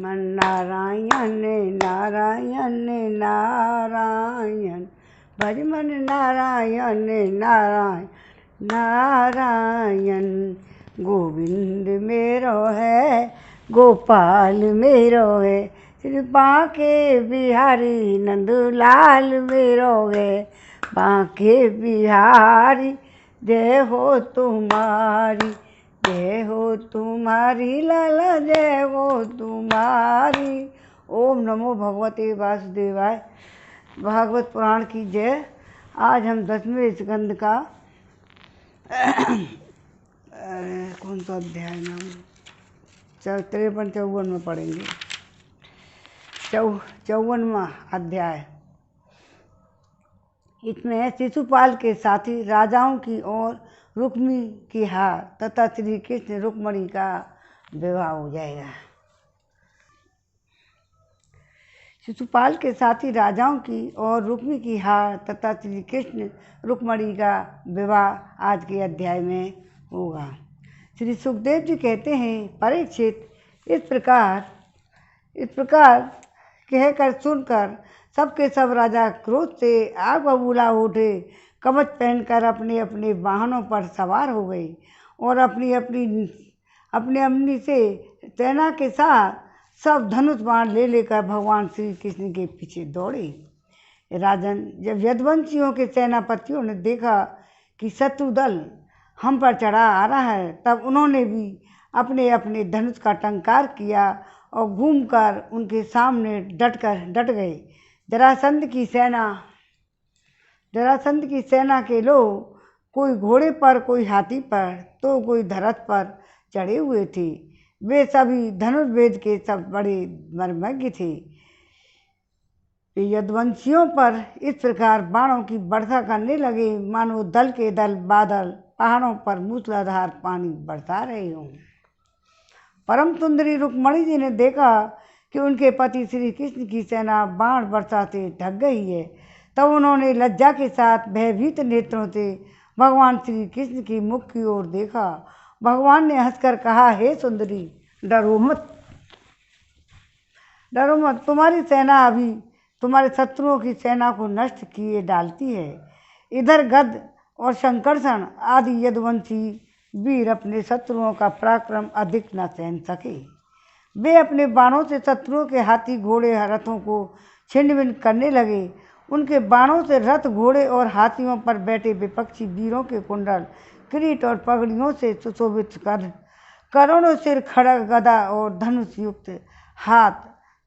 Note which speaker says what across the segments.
Speaker 1: मन नारायण नारायण नारायण, भज मन नारायण नारायण नारायण। गोविंद मेरो है गोपाल मेरो है, श्री बांके बिहारी नंदलाल मेरो है। बांके बिहारी जय हो तुम्हारी, जय हो तुम्हारी लाला जय हो तुम्हारी। ओम नमो भगवते वासुदेवाय। भागवत पुराण की जय। आज हम 10वें स्कंद का कौन सा अध्याय नाम 53-54 में पढ़ेंगे। 54वां अध्याय। इसमें शिशुपाल के साथी राजाओं की ओर रुक्मी की हार तथा श्री कृष्ण रुक्मणी का विवाह हो जाएगा। शिशुपाल के साथी राजाओं की और रुक्मी की हार तथा श्री कृष्ण रुक्मणी का विवाह आज के अध्याय में होगा। श्री सुखदेव जी कहते हैं, परीक्षित इस प्रकार कहकर सुनकर सबके सब राजा क्रोध से आग बबूला उठे, कवच पहनकर अपने अपने वाहनों पर सवार हो गए और अपनी अपनी से सेना के साथ सब धनुष बाण ले लेकर भगवान श्री कृष्ण के पीछे दौड़े। राजन, जब यदुवंशियों के सेनापतियों ने देखा कि शत्रु दल हम पर चढ़ा आ रहा है, तब उन्होंने भी अपने अपने धनुष का टंकार किया और घूमकर उनके सामने डट गए। जरासंध की सेना के लोग कोई घोड़े पर, कोई हाथी पर, तो कोई धरत पर चढ़े हुए थे। वे सभी धनुष वेद के सब बड़े मर्मज्ञ थे। यदुवंशियों पर इस प्रकार बाणों की वर्षा करने लगे मानो दल के दल बादल पहाड़ों पर मूसलाधार पानी बरसा रहे हों। परम सुंदरी रुक्मणी जी ने देखा कि उनके पति श्री कृष्ण की सेना बाण वर्षा से ढक गई है। तब उन्होंने लज्जा के साथ भयभीत नेत्रों से भगवान श्री कृष्ण की मुख की ओर देखा। भगवान ने हंसकर कहा, हे सुंदरी, डरो मत, तुम्हारी सेना अभी तुम्हारे शत्रुओं की सेना को नष्ट किए डालती है। इधर गद और शंकरषण आदि यदुवंशी वीर अपने शत्रुओं का पराक्रम अधिक न सहन सके। वे अपने बाणों से शत्रुओं के हाथी घोड़े रथों को छिन्न भिन्न करने लगे। उनके बाणों से रथ, घोड़े और हाथियों पर बैठे विपक्षी वीरों के कुंडल, किरीट और पगड़ियों से सुशोभित कर करोड़ों सिर, खड़ग, गदा और धनुष युक्त हाथ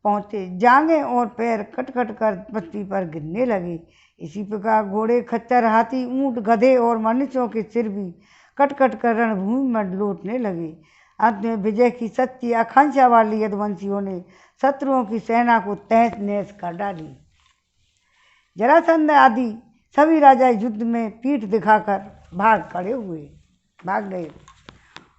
Speaker 1: पहुँचे। जांघें और पैर कट कर पृथ्वी पर गिरने लगे। इसी प्रकार घोड़े, खच्चर, हाथी, ऊंट, गधे और मनुष्यों के सिर भी कट कर रणभूमि में लौटने लगे। अंत में विजय की सच्ची आकांक्षा वाली यदुवंशियों ने शत्रुओं की सेना को तहस नहस कर डाली। जरासंध आदि सभी राजा युद्ध में पीठ दिखाकर भाग गए।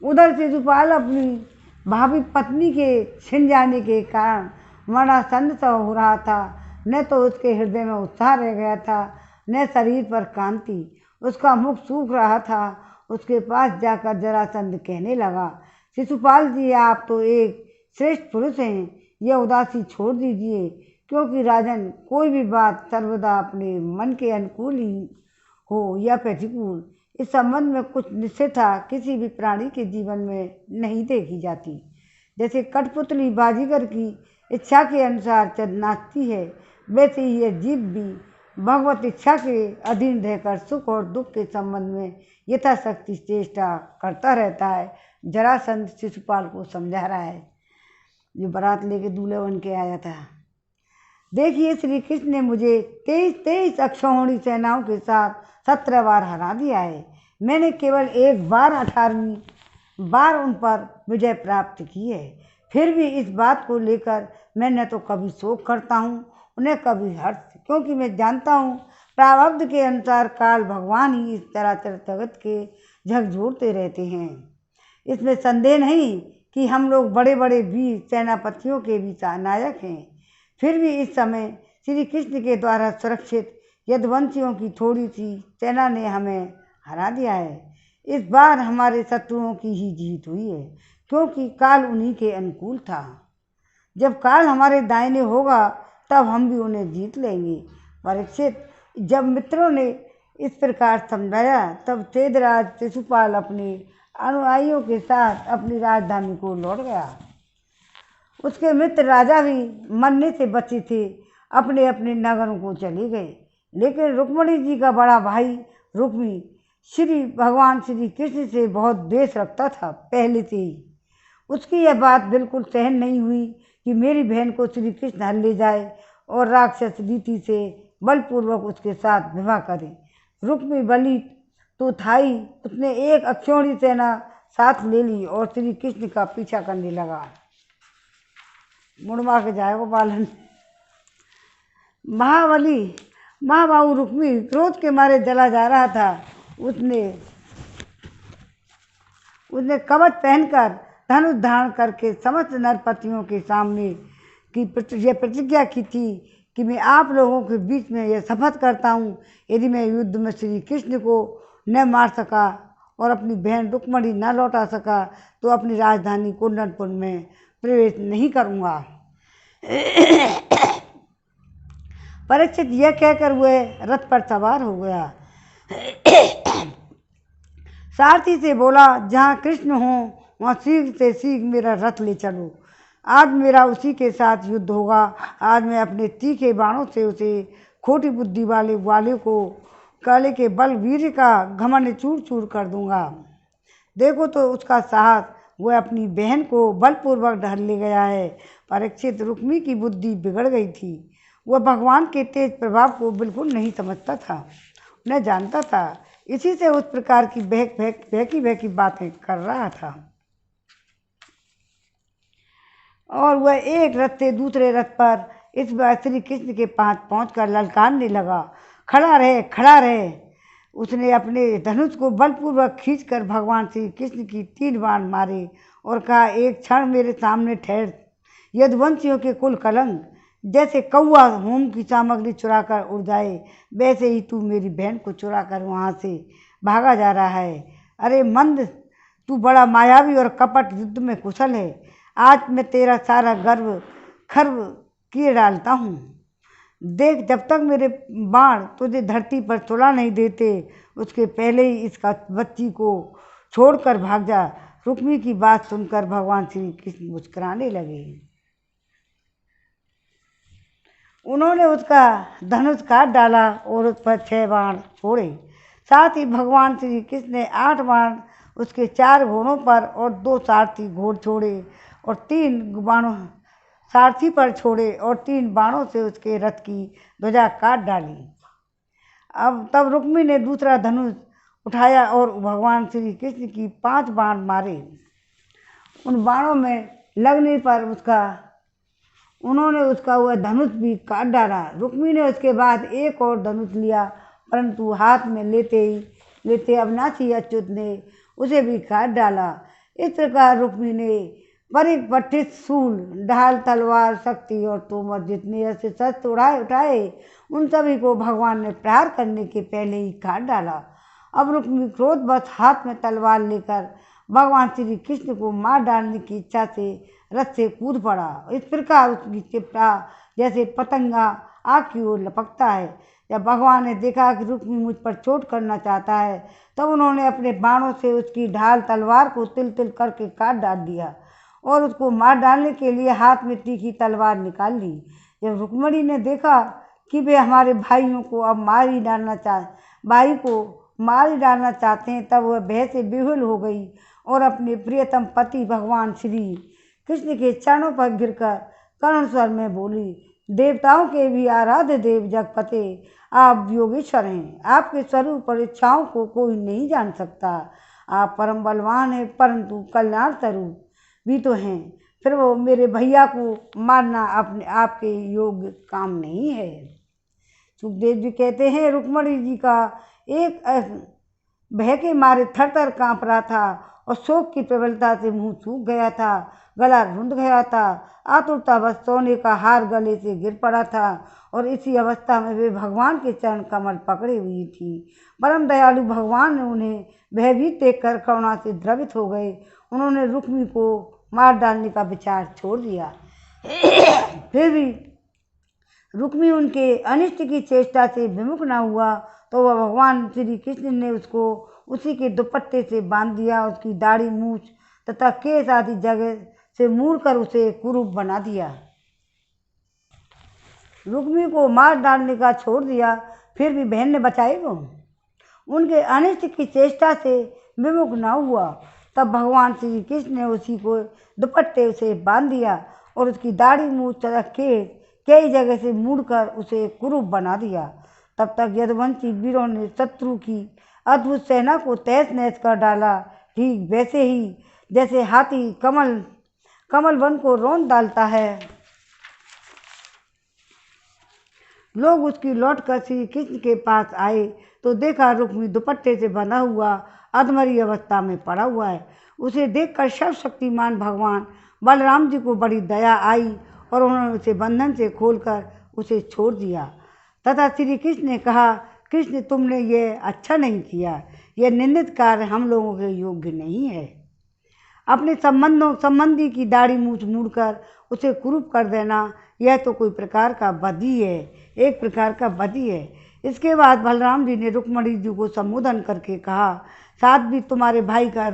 Speaker 1: उधर शिशुपाल अपनी भावी पत्नी के छिन जाने के कारण मरणासन्न सा हो रहा था। न तो उसके हृदय में उत्साह रह गया था, न शरीर पर कांति। उसका मुख सूख रहा था। उसके पास जाकर जरासंध कहने लगा, शिशुपाल जी, आप तो एक श्रेष्ठ पुरुष हैं, यह उदासी छोड़ दीजिए, क्योंकि राजन, कोई भी बात सर्वदा अपने मन के अनुकूल ही हो या प्रतिकूल, इस संबंध में कुछ निश्चितता किसी भी प्राणी के जीवन में नहीं देखी जाती। जैसे कठपुतली बाजीगर की इच्छा के अनुसार नाचती है, वैसे ही यह जीव भी भगवत इच्छा के अधीन रहकर सुख और दुख के संबंध में यथाशक्ति चेष्टा करता रहता है। जरासंध शिशुपाल को समझा रहा है, जो बारात लेके दूल्हे बन के आया था। देखिए, श्री कृष्ण ने मुझे 23 अक्षौहिणी सेनाओं के साथ 17 बार हरा दिया है। मैंने केवल एक बार 18वीं बार उन पर विजय प्राप्त की है। फिर भी इस बात को लेकर मैं न तो कभी शोक करता हूँ, उन्हें कभी हर्ष, क्योंकि मैं जानता हूँ प्रारब्ध के अनुसार काल भगवान ही इस चराचर जगत के झकझोरते रहते हैं। इसमें संदेह नहीं कि हम लोग बड़े बड़े वीर सेनापतियों के भी नायक हैं। फिर भी इस समय श्री कृष्ण के द्वारा सुरक्षित यदुवंशियों की थोड़ी सी सेना ने हमें हरा दिया है। इस बार हमारे शत्रुओं की ही जीत हुई है, क्योंकि काल उन्हीं के अनुकूल था। जब काल हमारे दाहिने होगा तब हम भी उन्हें जीत लेंगे। परीक्षित, जब मित्रों ने इस प्रकार समझाया तब तेजराज शिशुपाल अपने अनुयायियों के साथ अपनी राजधानी को लौट गया। उसके मित्र राजा भी मरने से बचे थे, अपने अपने नगरों को चले गए। लेकिन रुक्मणी जी का बड़ा भाई रुक्मी भगवान श्री कृष्ण से बहुत द्वेष रखता था पहले से ही। उसकी यह बात बिल्कुल सहन नहीं हुई कि मेरी बहन को श्री कृष्ण हर ले जाए और राक्षस रीति से बलपूर्वक उसके साथ विवाह करे। रुक्मी बलि तो था ही, उसने एक अक्षौणी सेना साथ ले ली और श्री कृष्ण का पीछा करने लगा। मुड़मा के जाए गोपालन। महाबाहु रुक्मी क्रोध के मारे जला जा रहा था। उसने कवच पहनकर धनुष धारण करके समस्त नरपतियों के सामने की यह प्रतिज्ञा की थी कि मैं आप लोगों के बीच में यह शपथ करता हूँ, यदि मैं युद्ध में श्री कृष्ण को न मार सका और अपनी बहन रुक्मणी न लौटा सका तो अपनी राजधानी कुंदनपुर में प्रवेश नहीं करूँगा। परीक्षित यह कहकर हुए रथ पर सवार हो गया। सारथी से बोला, जहाँ कृष्ण हो वहाँ शीघ्र से शीघ्र मेरा रथ ले चलो। आज मेरा उसी के साथ युद्ध होगा। आज मैं अपने तीखे बाणों से उसे खोटी बुद्धि वाले को काले के बल वीर का घमंड चूर चूर कर दूंगा। देखो तो उसका साहस, वह अपनी बहन को बलपूर्वक ढल ले गया है। परीक्षित, रुक्मी की बुद्धि बिगड़ गई थी। वह भगवान के तेज प्रभाव को बिल्कुल नहीं समझता था, न जानता था। इसी से उस प्रकार की बहकी बातें कर रहा था। और वह एक रथ से दूसरे रथ पर इस बार श्री कृष्ण के पास पहुंचकर ललकारने लगा, खड़ा रहे, खड़ा रहे। उसने अपने धनुष को बलपूर्वक खींचकर भगवान श्री कृष्ण की 3 बाण मारे और कहा, एक क्षण मेरे सामने ठहर। यदुवंशियों के कुल कलंक, जैसे कौआ होम की सामग्री चुराकर उड़ जाए, वैसे ही तू मेरी बहन को चुराकर वहाँ से भागा जा रहा है। अरे मंद, तू बड़ा मायावी और कपट युद्ध में कुशल है। आज मैं तेरा सारा गर्व खर्व किए डालता हूँ। देख, जब तक मेरे बाण तुझे धरती पर सुला नहीं देते, उसके पहले ही इसका बच्ची को छोड़कर भाग जा। रुक्मी की बात सुनकर भगवान श्री कृष्ण मुस्कुराने लगे। उन्होंने उसका धनुष काट डाला और उस पर 6 बाण छोड़े। साथ ही भगवान श्री कृष्ण ने 8 बाण उसके 4 घोड़ों पर और 2 सारथी घोड़ छोड़े और 3 बाणों सारथी पर छोड़े और 3 बाणों से उसके रथ की ध्वजा काट डाली। अब तब रुक्मी ने दूसरा धनुष उठाया और भगवान श्री कृष्ण की 5 बाण मारे। उन बाणों में लगने पर उन्होंने उसका वह धनुष भी काट डाला। रुक्मी ने उसके बाद एक और धनुष लिया, परंतु हाथ में लेते अविनाशी अच्युत ने उसे भी काट डाला। इस प्रकार रुक्मी ने परिपठित शूल, ढाल, तलवार, शक्ति और तोमर जितने ऐसे शस्त्र उठाए उन सभी को भगवान ने प्रहार करने के पहले ही काट डाला। अब रुक्मी क्रोधवश हाथ में तलवार लेकर भगवान श्री कृष्ण को मार डालने की इच्छा से रथ से कूद पड़ा। इस प्रकार उसकी चिपटा जैसे पतंगा आग की ओर लपकता है। जब भगवान ने देखा कि रुक्मी मुझ पर चोट करना चाहता है, तब उन्होंने अपने बाणों से उसकी ढाल तलवार को तिल तिल करके काट डाल दिया और उसको मार डालने के लिए हाथ में तीखी तलवार निकाल ली। जब रुक्मणी ने देखा कि वे हमारे भाई को मार ही डालना चाहते हैं, तब वह भय से विह्वल हो गई और अपने प्रियतम पति भगवान श्री कृष्ण के चरणों पर गिरकर करुण स्वर में बोली, देवताओं के भी आराध्य देव जगपते, आप योगेश्वर हैं। आपके स्वरूप और इच्छाओं को कोई नहीं जान सकता। आप परम बलवान हैं, परंतु कल्याण स्वरूप भी तो हैं। फिर वो मेरे भैया को मारना अपने आपके योग्य काम नहीं है। सुखदेव जी कहते हैं, रुक्मणी जी का एक भय के मारे थर काँप रहा था और शोक की प्रबलता से मुंह सूख गया था, गला रुंध गया था। आतुरतावश सोने का हार गले से गिर पड़ा था और इसी अवस्था में वे भगवान के चरण कमल पकड़े हुई थी। परम दयालु भगवान ने उन्हें भयभीत देखकर करुणा से द्रवित हो गए। उन्होंने रुक्मी को मार डालने का विचार छोड़ दिया। फिर भी रुक्मी उनके अनिष्ट की चेष्टा से विमुख न हुआ तो वह भगवान श्री कृष्ण ने उसको उसी के दुपट्टे से बांध दिया। उसकी दाढ़ी मूछ तथा केस आदि जगह से मूड़कर उसे कुरूप बना दिया। रुक्मी को मार डालने का छोड़ दिया, फिर भी बहन ने बचाई वो। उनके अनिष्ट की चेष्टा से विमुख न हुआ तब भगवान श्री कृष्ण ने उसी को दुपट्टे से बांध दिया और उसकी दाढ़ी मूछ तथा केस कई जगह से मुड़कर उसे कुरूप बना दिया। तब तक यदुवंशी वीरों ने शत्रु की अद्भुत सेना को तहस नहस कर डाला, ठीक वैसे ही जैसे हाथी कमल वन को रौंद डालता है। लोग उसकी लौटकर श्री कृष्ण के पास आए तो देखा रुक्मी दुपट्टे से बंधा हुआ अधमरी अवस्था में पड़ा हुआ है। उसे देखकर सर्वशक्तिमान भगवान बलराम जी को बड़ी दया आई और उन्होंने उसे बंधन से खोलकर उसे छोड़ दिया तथा श्री कृष्ण ने कहा, कृष्ण तुमने ये अच्छा नहीं किया, यह निंदित कार्य हम लोगों के योग्य नहीं है। अपने संबंधी की दाढ़ी मूछ मूड़कर उसे कुरूप कर देना यह तो कोई प्रकार का बदी है, एक प्रकार का बदी है। इसके बाद बलराम जी ने रुक्मणी जी को संबोधन करके कहा, साथ भी तुम्हारे भाई का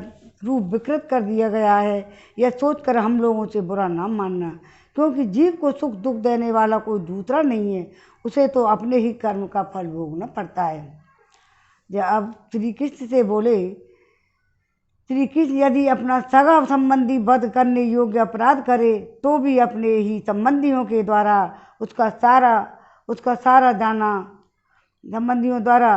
Speaker 1: रूप विकृत कर दिया गया है, यह सोचकर हम लोगों से बुरा ना मानना, क्योंकि जीव को सुख दुख देने वाला कोई दूसरा नहीं है, उसे तो अपने ही कर्म का फल भोगना पड़ता है। जब अब श्री कृष्ण से बोले, श्री कृष्ण यदि अपना सगा संबंधी वध करने योग्य अपराध करे तो भी अपने ही संबंधियों के द्वारा उसका सारा जाना संबंधियों द्वारा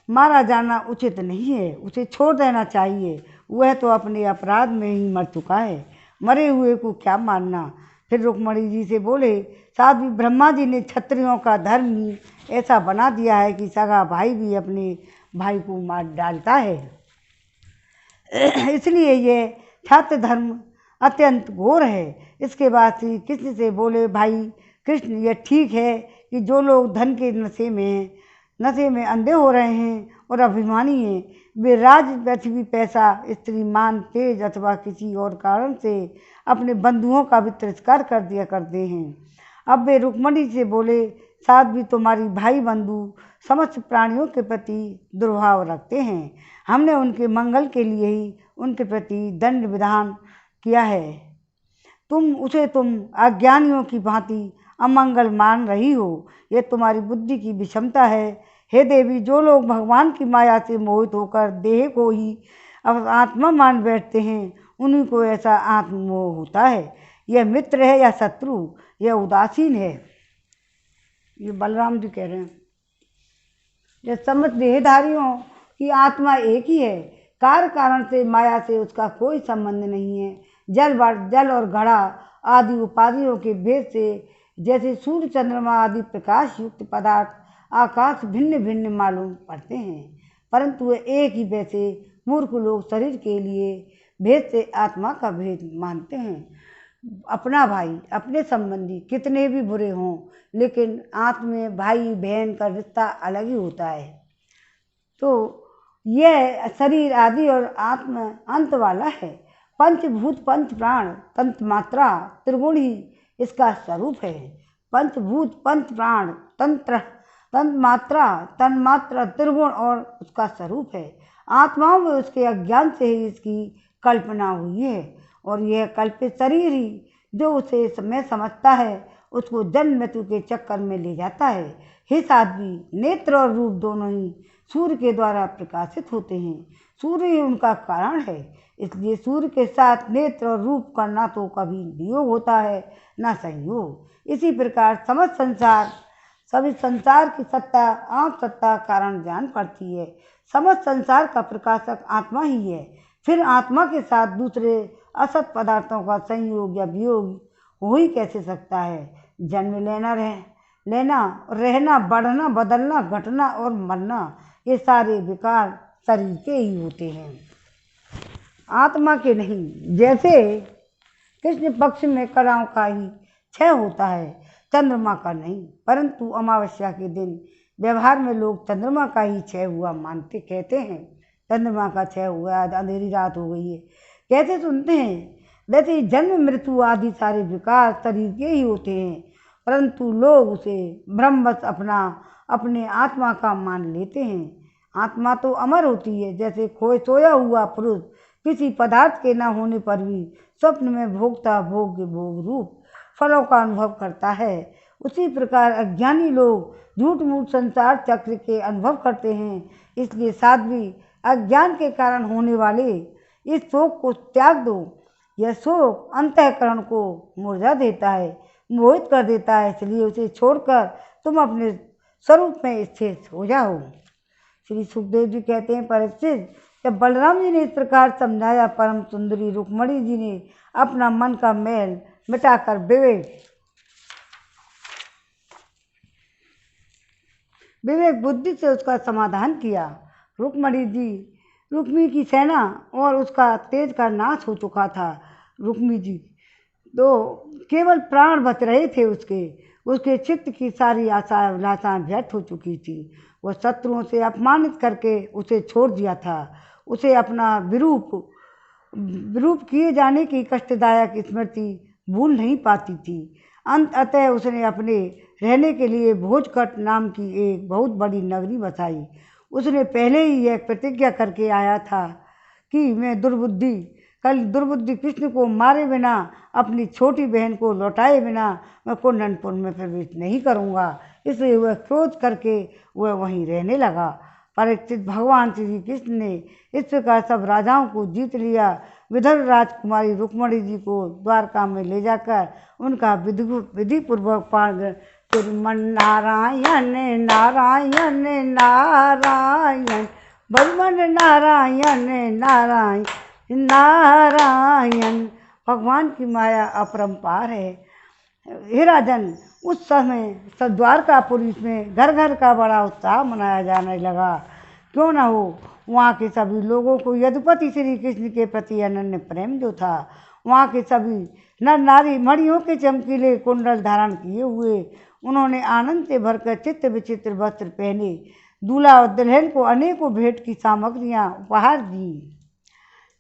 Speaker 1: मारा जाना उचित नहीं है, उसे छोड़ देना चाहिए। वह तो अपने अपराध में ही मर चुका है, मरे हुए को क्या मारना। फिर रुक्मणी जी से बोले, साध्वी ब्रह्मा जी ने क्षत्रियों का धर्म ही ऐसा बना दिया है कि सगा भाई भी अपने भाई को मार डालता है, इसलिए ये छात्र धर्म अत्यंत घोर है। इसके बाद श्री कृष्ण से बोले, भाई कृष्ण यह ठीक है कि जो लोग धन के नशे में अंधे हो रहे हैं और अभिमानी हैं, वे राज पृथ्वी पैसा स्त्री मान तेज अथवा किसी और कारण से अपने बंधुओं का भी तिरस्कार कर दिया करते हैं। अब वे रुक्मणी से बोले, साथ भी तुम्हारी भाई बंधु समस्त प्राणियों के प्रति दुर्भाव रखते हैं, हमने उनके मंगल के लिए ही उनके प्रति दंड विधान किया है, तुम अज्ञानियों की भांति अमंगल मान रही हो, यह तुम्हारी बुद्धि की विषमता है। हे देवी, जो लोग भगवान की माया से मोहित होकर देह को ही आत्मा मान बैठते हैं, उन्हीं को ऐसा आत्ममोह होता है। यह मित्र है या शत्रु, यह उदासीन है। ये बलराम जी कह रहे हैं, यह समस्त देहधारियों की आत्मा एक ही है, कार्य कारण से माया से उसका कोई संबंध नहीं है। जल और घड़ा आदि उपाधियों के भेद से जैसे सूर्य चंद्रमा आदि प्रकाश युक्त पदार्थ आकाश भिन्न भिन्न मालूम पड़ते हैं, परंतु वे एक ही वैसे मूर्ख लोग शरीर के लिए भेद से आत्मा का भेद मानते हैं। अपना भाई अपने संबंधी कितने भी बुरे हों, लेकिन आत्मा में भाई बहन का रिश्ता अलग ही होता है। तो यह शरीर आदि और आत्मा अंत वाला है। पंचभूत पंच प्राण तंत्र मात्रा त्रिगुण ही इसका स्वरूप है। पंचभूत पंच प्राण तंत्र मात्रा तन्मात्रा त्रिगुण और उसका स्वरूप है। आत्माओं में उसके अज्ञान से ही इसकी कल्पना हुई है, और यह कल्पित शरीर ही जो उसे मैं समझता है उसको जन्म मृत्यु के चक्कर में ले जाता है। हे साध्वी, नेत्र और रूप दोनों ही सूर्य के द्वारा प्रकाशित होते हैं, सूर्य ही उनका कारण है, इसलिए सूर्य के साथ नेत्र और रूप का ना तो कभी वियोग होता है ना संयोग। इसी प्रकार सभी संसार की सत्ता आप सत्ता कारण जान पड़ती है। समस्त संसार का प्रकाशक आत्मा ही है। फिर आत्मा के साथ दूसरे असत पदार्थों का संयोग या वियोग हो ही कैसे सकता है। जन्म लेना रहना बढ़ना बदलना घटना और मरना, ये सारे विकार शरीर के ही होते हैं, आत्मा के नहीं। जैसे कृष्ण पक्ष में कलाओं का ही क्षय होता है, चंद्रमा का नहीं। परंतु अमावस्या के दिन व्यवहार में लोग चंद्रमा का ही क्षय हुआ मानते कहते हैं। चंद्रमा का क्षय हुआ, अंधेरी रात हो गई है कैसे सुनते हैं। वैसे ही जन्म मृत्यु आदि सारे विकार शरीर के ही होते हैं, परंतु लोग उसे भ्रमवश अपने आत्मा का मान लेते हैं। आत्मा तो अमर होती है, जैसे सोया हुआ पुरुष किसी पदार्थ के न होने पर भी स्वप्न में भोगता भोग्य भोग रूप फलों का अनुभव करता है, उसी प्रकार अज्ञानी लोग झूठ मूठ संसार चक्र के अनुभव करते हैं। इसलिए साध्वी, अज्ञान के कारण होने वाले इस शोक को त्याग दो। यह शोक अंतःकरण को मुरझा देता है, मोहित कर देता है, इसलिए उसे छोड़कर तुम अपने स्वरूप में स्थिर हो जाओ। श्री सुखदेव जी कहते हैं, परीक्षित, जब बलराम जी ने इस प्रकार समझाया, परम सुंदरी रुक्मणी जी ने अपना मन का मैल मिटाकर विवेक बुद्धि से उसका समाधान किया। रुक्मी की सेना और उसका तेज का नाश हो चुका था। रुक्मी जी तो केवल प्राण बच रहे थे, उसके चित्त की सारी आशाएं अभिलाषाएं व्यर्थ हो चुकी थी। वह शत्रुओं से अपमानित करके उसे छोड़ दिया था। उसे अपना विरूप किए जाने की कष्टदायक स्मृति भूल नहीं पाती थी। अतः उसने अपने रहने के लिए भोजकट नाम की एक बहुत बड़ी नगरी बसाई। उसने पहले ही यह प्रतिज्ञा करके आया था कि मैं दुर्बुद्धि कृष्ण को मारे बिना, अपनी छोटी बहन को लौटाए बिना मैं कुंदनपुर में प्रवेश नहीं करूँगा। इसलिए वह क्रोध करके वह वहीं रहने लगा। परीक्षित, भगवान श्री कृष्ण ने इस प्रकार सब राजाओं को जीत लिया। विदर्भ राजकुमारी रुक्मणी जी को द्वारका में ले जाकर उनका विधि पूर्वक पाण श्रीमन नारायण नारायण नारायण भगवान नारायण नारायण नारायण। भगवान की माया अपरंपार है। हे राजन, उस समय सब द्वारकापुरी में घर घर का बड़ा उत्साह मनाया जाने लगा। क्यों न हो, वहाँ के सभी लोगों को यदुपति श्री कृष्ण के प्रति अनन्य प्रेम जो था। वहाँ के सभी नर नारी मणियों के चमकीले कुंडल धारण किए हुए, उन्होंने आनंद से भरकर चित्र विचित्र वस्त्र पहने दूल्हा और दुल्हन को अनेकों भेंट की सामग्रियाँ उपहार दी।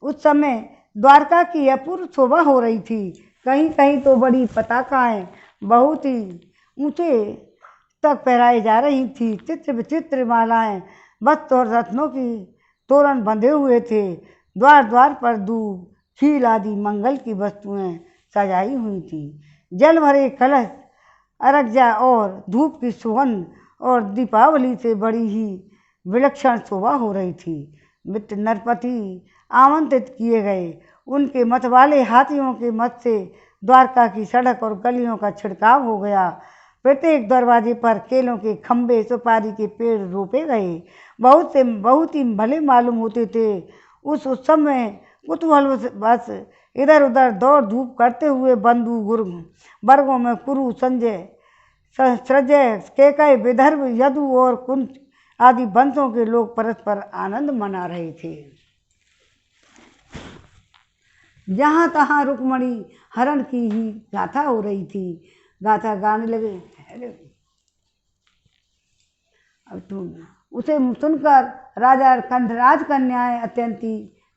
Speaker 1: उस समय द्वारका की अपूर्व शोभा हो रही थी। कहीं कहीं तो बड़ी पताकाएँ बहुत ही ऊंचे तक फहराई जा रही थी। चित्र विचित्र मालाएँ, वस्त्र और रत्नों की तोरण बंधे हुए थे। द्वार द्वार पर दूब, खील आदि मंगल की वस्तुएं सजाई हुई थी। जल भरे कलश, अरग्जा और धूप की सुगंध और दीपावली से बड़ी ही विलक्षण शोभा हो रही थी। मित्र नरपति आमंत्रित किए गए। उनके मत वाले हाथियों के मत से द्वारका की सड़क और गलियों का छिड़काव हो गया। प्रत्येक दरवाजे पर केलों के खंभे, सुपारी के पेड़ रोपे गए। बहुत ही भले मालूम होते थे। उस उत्सव में कुतूहल बस इधर उधर दौड़ धूप करते हुए बंधु वर्गों में कुरु, संजय, सृजय, केकय, विदर्भ, यदु और कुंत आदि वंशों के लोग परस्पर आनंद मना रहे थे। जहाँ तहाँ रुक्मणी हरण की ही गाथा हो रही थी। गाथा गाने लगे। अब तुम उसे सुनकर राजा कंधराज कन्याएं अत्यंत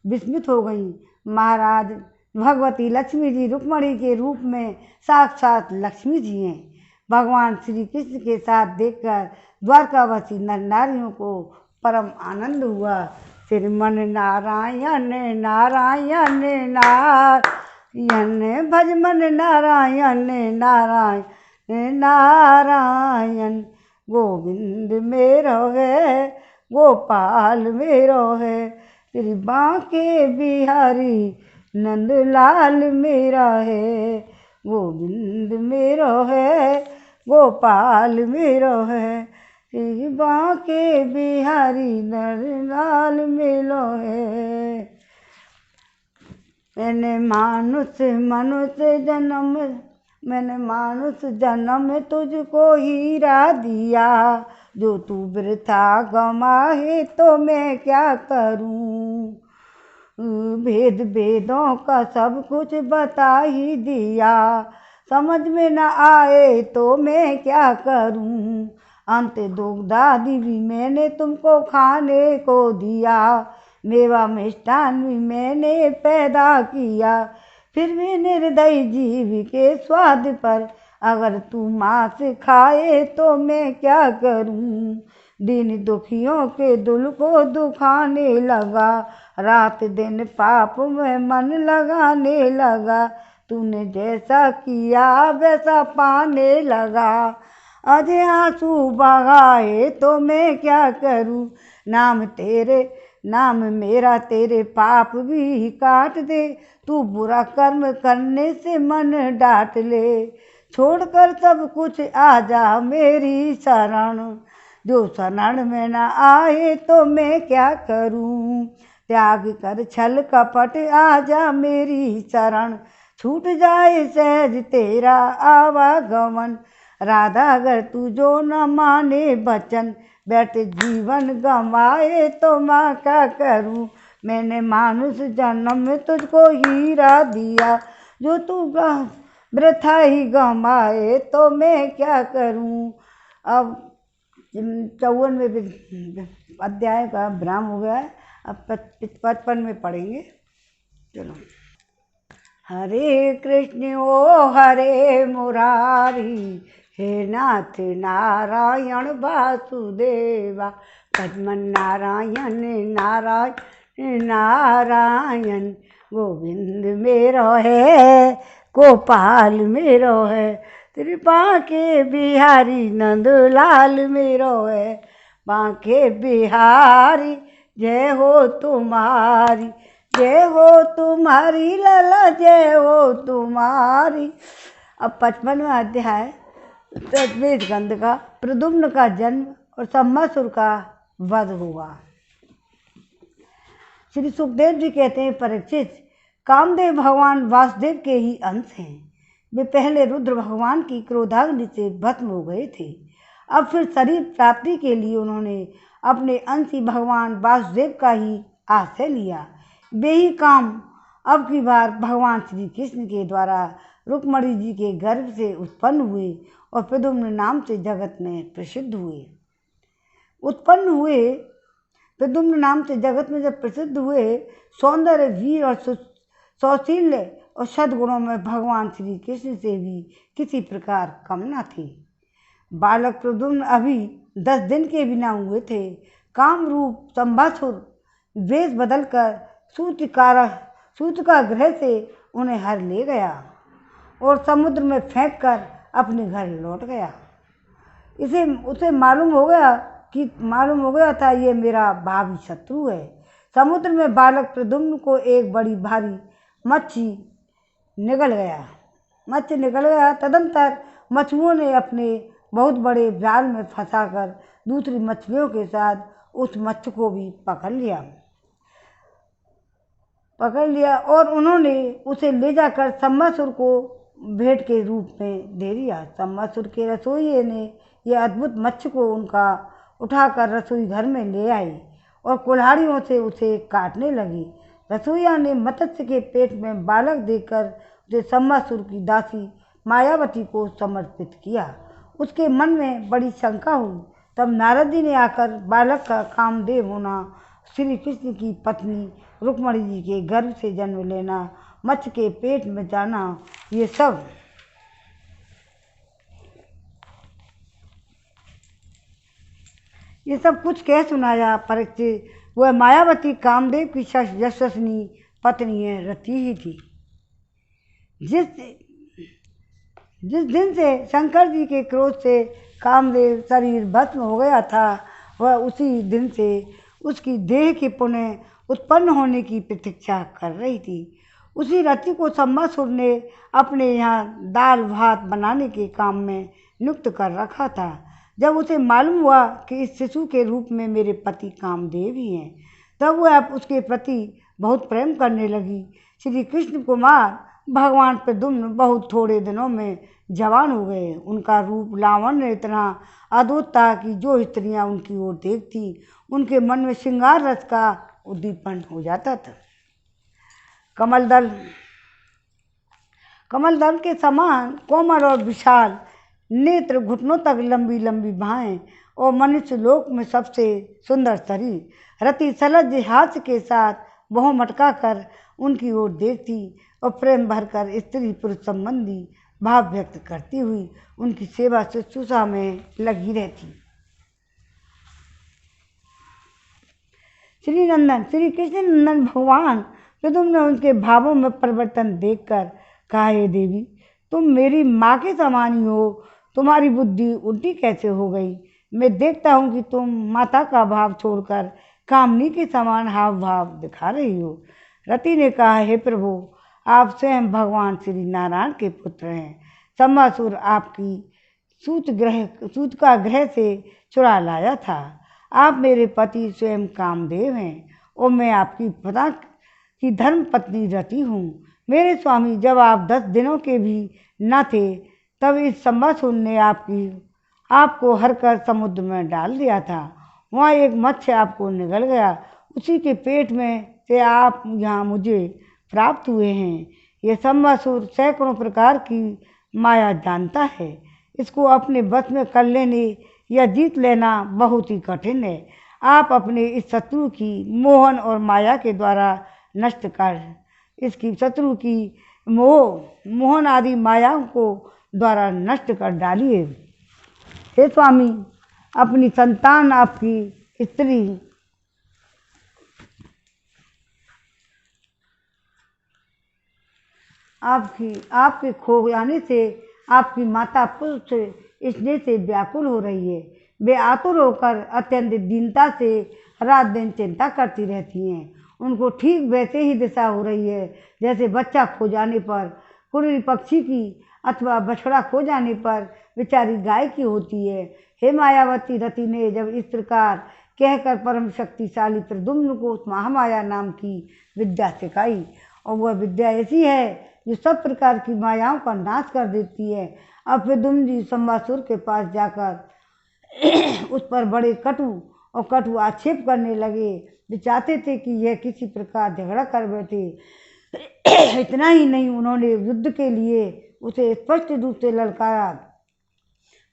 Speaker 1: विस्मित हो गईं। महाराज, भगवती लक्ष्मी जी रुक्मणी के रूप में साक्षात लक्ष्मी जी हैं। भगवान श्री कृष्ण के साथ देखकर द्वारकावासी नर नारियों को परम आनंद हुआ। श्रीमन नारायण नारायण नारायण भजमन नारायण नारायण नारायण। गोविंद मेरो है, गोपाल मेरो है, श्री बांके बिहारी नंदलाल मेरा है। गोविंद मेरो है, गोपाल मेरो है, श्री बांके बिहारी नंदलाल मेरो है। मैंने मानुष जन्म तुझको हीरा दिया, जो तू वृथा गमाए तो मैं क्या करूं। भेद भेदों का सब कुछ बता ही दिया, समझ में न आए तो मैं क्या करूं। अंत दुग्धादि भी मैंने तुमको खाने को दिया, मेवा मिष्ठान भी मैंने पैदा किया, फिर भी निर्दयी जीव के स्वाद पर अगर तू मांस खाए तो मैं क्या करूं। दिन दुखियों के दिल को दुखाने लगा, रात दिन पाप में मन लगाने लगा। तूने जैसा किया वैसा पाने लगा, आज आंसू बहाए तो मैं क्या करूं। नाम मेरा तेरे पाप भी काट दे, तू बुरा कर्म करने से मन डांट ले। छोड़कर सब कुछ आ जा मेरी शरण, जो शरण में न आए तो मैं क्या करूं। त्याग कर छल कपट आ जा मेरी शरण, छूट जाए सहज तेरा आवागमन। राधा अगर तू जो न माने बचन, बैठे जीवन गंवाए तो माँ क्या करूं। मैंने मानुष जन्म में तुझको हीरा दिया, जो तू वृथा ही गंवाए तो मैं क्या करूं। अब 54वें अध्याय का विराम हो गया है, अब 55 में पढ़ेंगे। चलो। हरे कृष्ण ओ हरे मुरारी, हे नाथ नारायण वासुदेवा। पद्मन नारायण नारायण नारायण, गोविंद मेरो है गोपाल मेरो है, कृपा के बिहारी नंदलाल मेरो है। बांके बिहारी जय हो तुम्हारी, जय हो तुम्हारी लाला जय हो तुम्हारी। अब 55वां अध्याय ऋग्वेद ग्रंथ का प्रद्युम्न का जन्म और सम्मासुर का वध हुआ। श्री सुखदेव जी कहते हैं, परीक्षित, कामदेव भगवान वासुदेव के ही अंश हैं। वे पहले रुद्र भगवान की क्रोधाग्नि से भस्म हो गए थे। अब फिर शरीर प्राप्ति के लिए उन्होंने अपने अंशी भगवान वासुदेव का ही आश्रय लिया। वे ही काम अब की बार भगवान श्री कृष्ण के द्वारा रुक्मणी जी के गर्भ से उत्पन्न हुए और प्रद्युम्न नाम से जगत में प्रसिद्ध हुए। प्रद्युम्न नाम से जगत में जब प्रसिद्ध हुए, सौंदर्य, वीर और सौशील्य और सद्गुणों में भगवान श्री कृष्ण से भी किसी प्रकार कम न थे। बालक प्रद्युम्न अभी 10 दिन के भी न हुए थे। कामरूप सम्भासुर वेश बदलकर सूतिका गृह से उन्हें हर ले गया और समुद्र में फेंक कर अपने घर लौट गया। उसे मालूम हो गया था ये मेरा भावी शत्रु है। समुद्र में बालक प्रद्युम्न को एक बड़ी भारी मच्छी निगल गया। तदंतर मछुओं ने अपने बहुत बड़े जाल में फंसाकर दूसरी मछलियों के साथ उस मच्छी को भी पकड़ लिया और उन्होंने उसे ले जाकर सम्मासुर को भेंट के रूप में दे दिया। सम्मासुर के रसोइये ने यह अद्भुत मच्छी को उनका उठाकर रसोई घर में ले आई और कुल्हाड़ियों से उसे काटने लगी। रसोइया ने मत्स्य के पेट में बालक देकर उसे सम्मासुर की दासी मायावती को समर्पित किया। उसके मन में बड़ी शंका हुई। तब नारद जी ने आकर बालक का कामदेव होना, श्री कृष्ण की पत्नी रुक्मणी जी के गर्भ से जन्म लेना, मत्स्य के पेट में जाना, ये सब कुछ कह सुनाया। परीक्षित, वह मायावती कामदेव की यशस्विनी पत्नी है, रति ही थी। जिस दिन से शंकर जी के क्रोध से कामदेव शरीर भस्म हो गया था, वह उसी दिन से उसकी देह के पुनः उत्पन्न होने की प्रतीक्षा कर रही थी। उसी रति को सम्मासुर ने अपने यहाँ दाल भात बनाने के काम में नियुक्त कर रखा था। जब उसे मालूम हुआ कि इस शिशु के रूप में मेरे पति कामदेव ही हैं, तब वह उसके प्रति बहुत प्रेम करने लगी। श्री कृष्ण कुमार भगवान प्रद्युम्न बहुत थोड़े दिनों में जवान हो गए। उनका रूप लावण्य इतना अद्भुत था कि जो स्त्रियां उनकी ओर देखती, उनके मन में श्रृंगार रस का उद्दीपन हो जाता था। कमलदल के समान कोमल और विशाल नेत्र, घुटनों तक लंबी लंबी बाहें और मनुष्य लोक में सबसे सुंदर शरीर। रति सलज्ज हास्य के साथ बहु मटका कर उनकी ओर देखती। और प्रेम भरकर स्त्री पुरुष संबंधी भाव व्यक्त करती हुई उनकी सेवा शुश्रूषा में लगी रहती। श्री कृष्ण नंदन भगवान प्रद्युम्न ने उनके भावों में परिवर्तन देखकर कहा, हे देवी, तुम मेरी माँ के समान ही हो, तुम्हारी बुद्धि उल्टी कैसे हो गई? मैं देखता हूँ कि तुम माता का भाव छोड़कर कामनी के समान हाव भाव दिखा रही हो। रति ने कहा, हे प्रभु, आप स्वयं भगवान श्री नारायण के पुत्र हैं। सम्मासुर आपकी सूत का गृह से चुरा लाया था। आप मेरे पति स्वयं कामदेव हैं और मैं आपकी पिता की धर्म पत्नी रति हूँ। मेरे स्वामी, जब आप 10 दिनों के भी न थे तब इस सम्मासुर ने आपको हरकर समुद्र में डाल दिया था। वहाँ एक मत्स्य आपको निगल गया, उसी के पेट में से आप यहाँ मुझे प्राप्त हुए हैं। यह सम्मासुर सैकड़ों प्रकार की माया जानता है। इसको अपने बस में कर लेने या जीत लेना बहुत ही कठिन है। आप अपने इस शत्रु की मोहन और माया के द्वारा नष्ट कर इसकी शत्रु की मोहन आदि मायाओं को द्वारा नष्ट कर डालिए। हे स्वामी, अपनी संतान आपकी स्त्री आपके खो जाने से आपकी माता पुरुष स्नेह से व्याकुल हो रही है। वे आतुर होकर अत्यंत दीनता से रात दिन चिंता करती रहती हैं। उनको ठीक वैसे ही दिशा हो रही है जैसे बच्चा खो जाने पर कुरील पक्षी की अथवा बछड़ा खो जाने पर बेचारी गाय की होती है। हे मायावती, रति ने जब इस प्रकार कहकर परम शक्तिशाली प्रद्युम्न को उस महामाया नाम की विद्या सिखाई, और वह विद्या ऐसी है जो सब प्रकार की मायाओं का नाश कर देती है। अब प्रद्युम्न जी सम्मासुर के पास जाकर उस पर बड़े कटु आक्षेप करने लगे। वे चाहते थे कि यह किसी प्रकार झगड़ा कर बैठे। इतना ही नहीं, उन्होंने युद्ध के लिए उसे स्पष्ट रूप से ललकारा।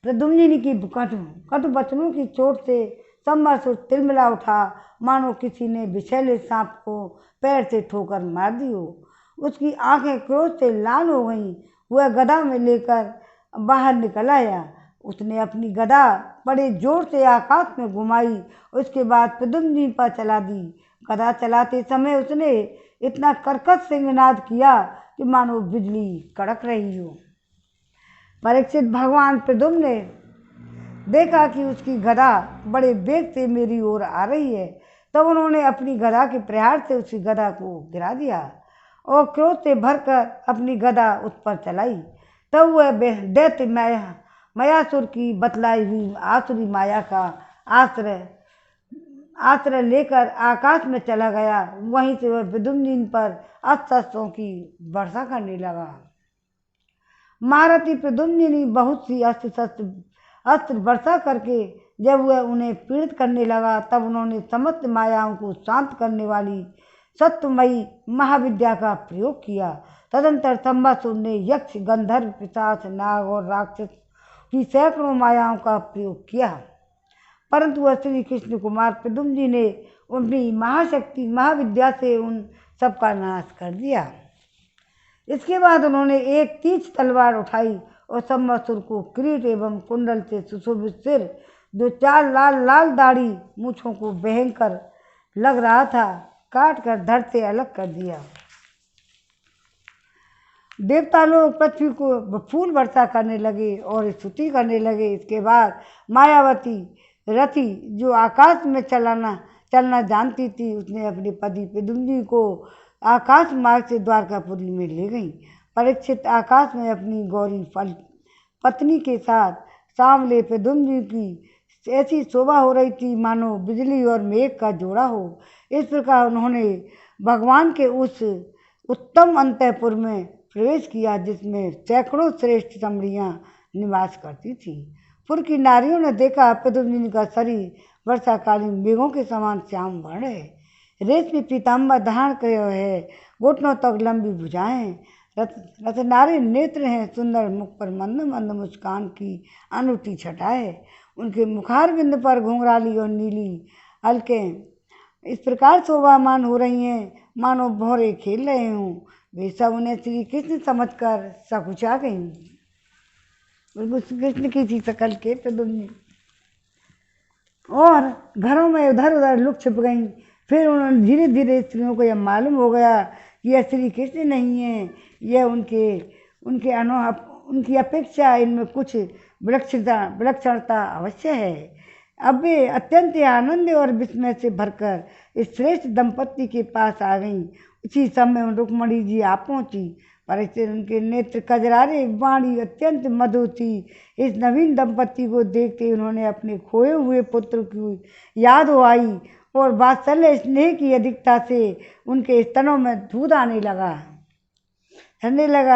Speaker 1: प्रद्युम्न की कटु वचनों की चोट से सम्मासुर तिलमिला उठा, मानो किसी ने विषैले सांप को पैर से ठोकर मार दी हो। उसकी आंखें क्रोध से लाल हो गईं। वह गदा में लेकर बाहर निकल आया। उसने अपनी गदा बड़े जोर से आकाश में घुमाई, उसके बाद प्रद्युम्न पर चला दी। गदा चलाते समय उसने इतना कर्कश सिंहनाद किया कि मानो बिजली कड़क रही हो। परीक्षित, भगवान प्रद्युम्न ने देखा कि उसकी गदा बड़े वेग से मेरी ओर आ रही है, तब उन्होंने अपनी गदा के प्रहार से उसकी गदा को गिरा दिया और क्रोध से भरकर अपनी गदा उस पर चलाई। तब वह दैत्य मायासुर की बतलाई हुई आसुरी माया का आश्रय लेकर आकाश में चला गया। वहीं से वह प्रद्युम्न पर अस्त्र की वर्षा करने लगा। महारथी प्रद्युम्न बहुत सी अस्त्र वर्षा करके जब वह उन्हें पीड़ित करने लगा, तब उन्होंने समस्त मायाओं को शांत करने वाली सत्यमयी महाविद्या का प्रयोग किया। तदंतर सम्मासुर ने यक्ष, गंधर्व, पिशाच, नाग और राक्षस की सैकड़ों मायाओं का प्रयोग किया, परंतु वह श्री कृष्ण कुमार प्रद्युम्न ने अपनी महाशक्ति महाविद्या से उन सबका नाश कर दिया। इसके बाद उन्होंने एक तीक्ष्ण तलवार उठाई और सम्मासुर को किरीट एवं कुंडल से सुशोभित सिर, जो 4 लाल लाल दाढ़ी मूछों को भयंकर लग रहा था, काट कर धड़ से अलग कर दिया। देवता लोग पृथ्वी को फूल वर्षा करने लगे और स्तुति करने लगे। इसके बाद मायावती रति, जो आकाश में चलना जानती थी, उसने अपने पति प्रद्युम्न को आकाश मार्ग से द्वारकापुरी में ले गई। परीक्षित, आकाश में अपनी गौरी पत्नी के साथ सांवले प्रद्युम्न की ऐसी शोभा हो रही थी मानो बिजली और मेघ का जोड़ा हो। इस प्रकार उन्होंने भगवान के उस उत्तम अंतःपुर में प्रवेश किया जिसमें सैकड़ों श्रेष्ठ रमणियाँ निवास करती थीं। पुर की नारियों ने देखा प्रद्युम्न का शरीर वर्षाकालीन मेघों के समान श्याम वर्ण है, रेशमी पीताम्बर धारण किए है, घुटनों तक लंबी भुजाएं, रत्नारे नेत्र हैं, सुंदर मुख पर मंद मंद मुस्कान की अनूठी छटा है, उनके मुखारविंद पर घुंघराली और नीली अलकें इस प्रकार शोभामान हो रही हैं मानो भौरे खेल रहे हों। वे सब उन्हें श्री कृष्ण समझकर सकुचा गई। बिल्कुल कृष्ण की सी शकल के प्रद्युम्न और घरों में इधर उधर लुक छिप गईं। फिर उन्होंने धीरे धीरे स्त्रियों को यह मालूम हो गया कि यह श्री कृष्ण नहीं है, यह उनकी अपेक्षा इनमें कुछ विलक्षणता अवश्य है। अब वे अत्यंत आनंद और विस्मय से भरकर इस श्रेष्ठ दंपत्ति के पास आ गईं। उसी समय रुक्मणी जी आ पहुंची, पर इससे उनके नेत्र कजरारे, वाणी अत्यंत मधुर थी। इस नवीन दंपत्ति को देखते उन्होंने अपने खोए हुए पुत्र की याद आई और वात्सल्य स्नेह की अधिकता से उनके स्तनों में दूध आने लगा।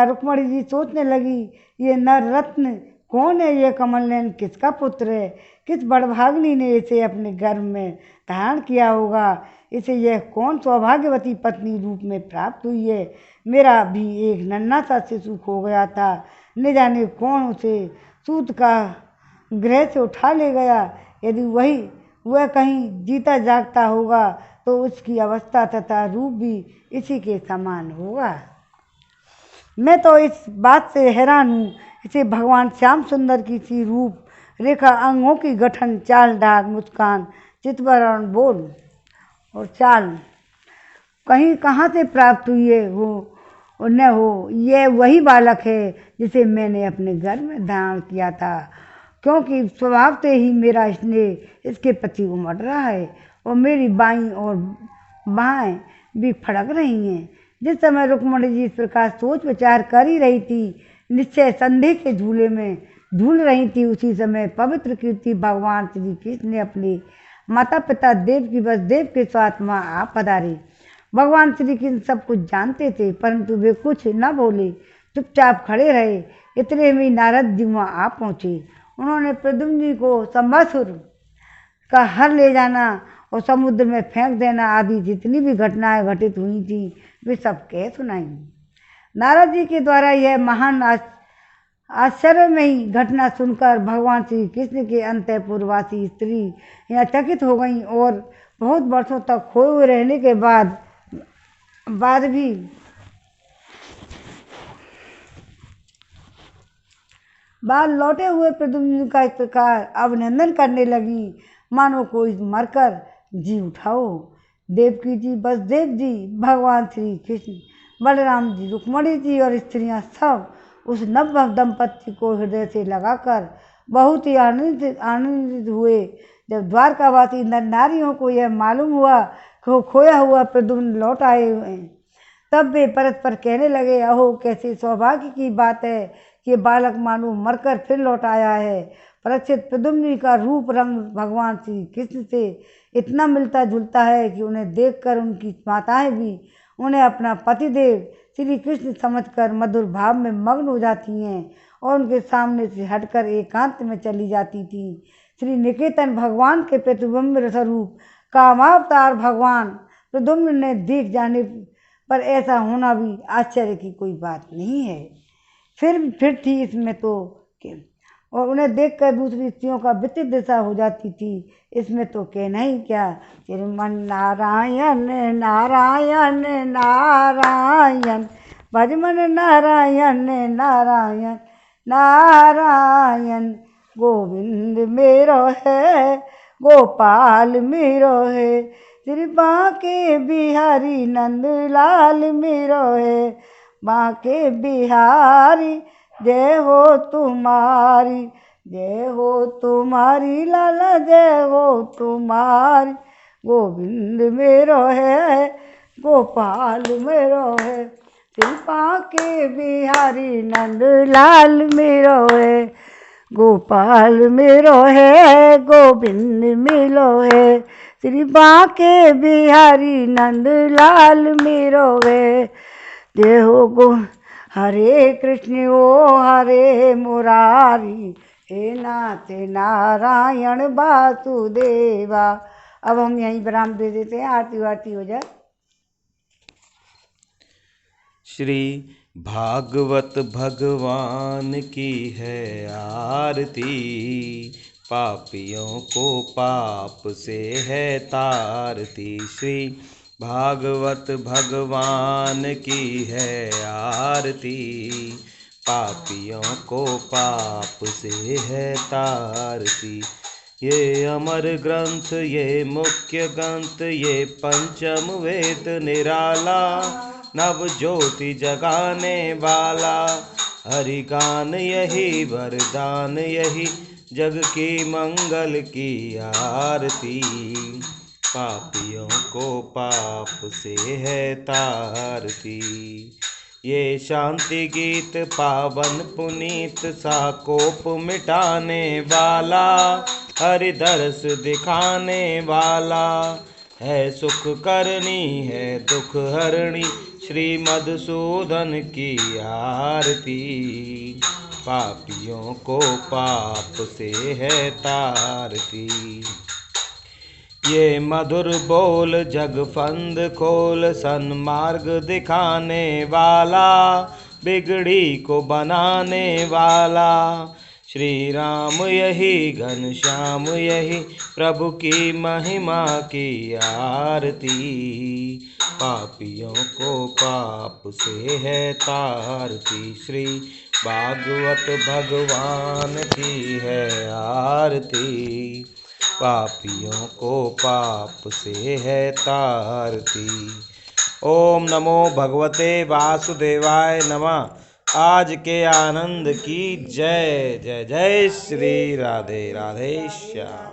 Speaker 1: रुक्मणी जी सोचने लगी, ये नर रत्न कौन है? ये कमल नयन किसका पुत्र है? किस बड़भाग्नि ने इसे अपने गर्भ में धारण किया होगा? इसे यह कौन सौभाग्यवती पत्नी रूप में प्राप्त हुई है? मेरा भी एक नन्हा सा शिशु खो गया था, न जाने कौन उसे सूत का गृह से उठा ले गया। यदि वह कहीं जीता जागता होगा तो उसकी अवस्था तथा रूप भी इसी के समान होगा। मैं तो इस बात से हैरान हूँ, इसे भगवान श्याम सुंदर की सी रूप रेखा, अंगों की गठन, चाल ढाल, मुस्कान, चितवरण, बोल और चाल कहीं कहाँ से प्राप्त हुई है हो। ये वही बालक है जिसे मैंने अपने घर में धारण किया था, क्योंकि स्वभाव से ही मेरा स्नेह इसके प्रति उमड़ रहा है और मेरी बाईं और बाएं भी फड़क रही हैं। जिस समय रुक्मणी जी इस प्रकार सोच विचार कर ही रही थी, निश्चय संदेह के झूले में झूल रही थी, उसी समय पवित्र कीर्ति भगवान श्री कृष्ण ने अपने माता पिता देवकी वसुदेव के साथ वहाँ आ पधारे। भगवान श्री कृष्ण सब कुछ जानते थे, परंतु वे कुछ न बोले, चुपचाप खड़े रहे। इतने में नारद जी वहाँ आ पहुँचे। उन्होंने प्रद्युम्न जी को संवत्सुर का हर ले जाना और समुद्र में फेंक देना आदि जितनी भी घटनाएं घटित हुई थी वे सब कह सुनाई। नारद जी के द्वारा यह महान आश्चर्यमयी घटना सुनकर भगवान श्री कृष्ण के अंतःपुरवासी स्त्री यहाँ चकित हो गईं और बहुत वर्षों तक खोए हुए रहने के बाद लौटे हुए प्रद्युम्न का इस प्रकार अभिनंदन करने लगी, मानो कोई मरकर जी उठाओ। देवकी जी, वसुदेव जी, भगवान श्री कृष्ण, बलराम जी, रुक्मणी जी और स्त्रियां सब उस नव दंपत्ति को हृदय से लगाकर बहुत ही आनंदित हुए। जब द्वारकावासी नर नारियों को यह मालूम हुआ कि वो खोया हुआ प्रद्युम्न लौट आए हैं, तब वे परस्पर कहने लगे, अहो कैसे सौभाग्य की बात है कि बालक मानो मरकर फिर लौट आया है। परीक्षित, प्रद्युम्न का रूप रंग भगवान श्री कृष्ण से इतना मिलता जुलता है कि उन्हें देखकर उनकी माताएं भी उन्हें अपना पतिदेव श्री कृष्ण समझकर मधुर भाव में मग्न हो जाती हैं और उनके सामने से हटकर एकांत में चली जाती थी। श्री निकेतन भगवान के प्रतिबिंब स्वरूप कामावतार भगवान प्रद्युम्न ने देख जाने पर ऐसा होना भी आश्चर्य की कोई बात नहीं है। फिर थी इसमें तो और उन्हें देखकर दूसरी स्त्रियों का विचित्र दशा हो जाती थी, इसमें तो कहना ही क्या। श्रीमन नारायण नारायण नारायण, भजमन नारायण नारायण नारायण, गोविंद मेरो है गोपाल मेरो है, श्री बांके बिहारी नंद लाल मेरो है, बांके बिहारी जय हो तुम्हारी, जय हो तुम्हारी लाला जय हो तुम्हारी, गोविंद मेरो है गोपाल मेरो है, श्री बांके बिहारी नंद लाल मेरो है, गोपाल मेरो है गोविंद मेरो है, श्री बांके बिहारी नंद लाल मेरो है, जय हो गो हरे कृष्ण ओ हरे मुरारी, हे नाथ नारायण वासुदेवा। अब हम यहीं विराम दे देते हैं, आरती वारती हो जाए।
Speaker 2: श्री भागवत भगवान की है आरती, पापियों को पाप से है तारती। श्री भागवत भगवान की है आरती, पापियों को पाप से है तारती। ये अमर ग्रंथ ये मुख्य ग्रंथ ये पंचम वेद निराला, नव ज्योति जगाने वाला, हरि गान यही वरदान यही, जग की मंगल की आरती। पापियों को पाप से है तारती। ये शांति गीत पावन पुनीत सा कोप मिटाने वाला, हरि दर्श दिखाने वाला, है सुख करनी है दुख हरणी, श्री मधुसूदन की आरती। पापियों को पाप से है तारती। ये मधुर बोल जग फंद खोल, सन्मार्ग दिखाने वाला, बिगड़ी को बनाने वाला, श्री राम यही घनश्याम यही, प्रभु की महिमा की आरती। पापियों को पाप से है तारती, श्री भागवत भगवान की है आरती। पापियों को पाप से है तारती। ओम नमो भगवते वासुदेवाय नमः। आज के आनंद की जय जय जय श्री राधे राधे श्याम।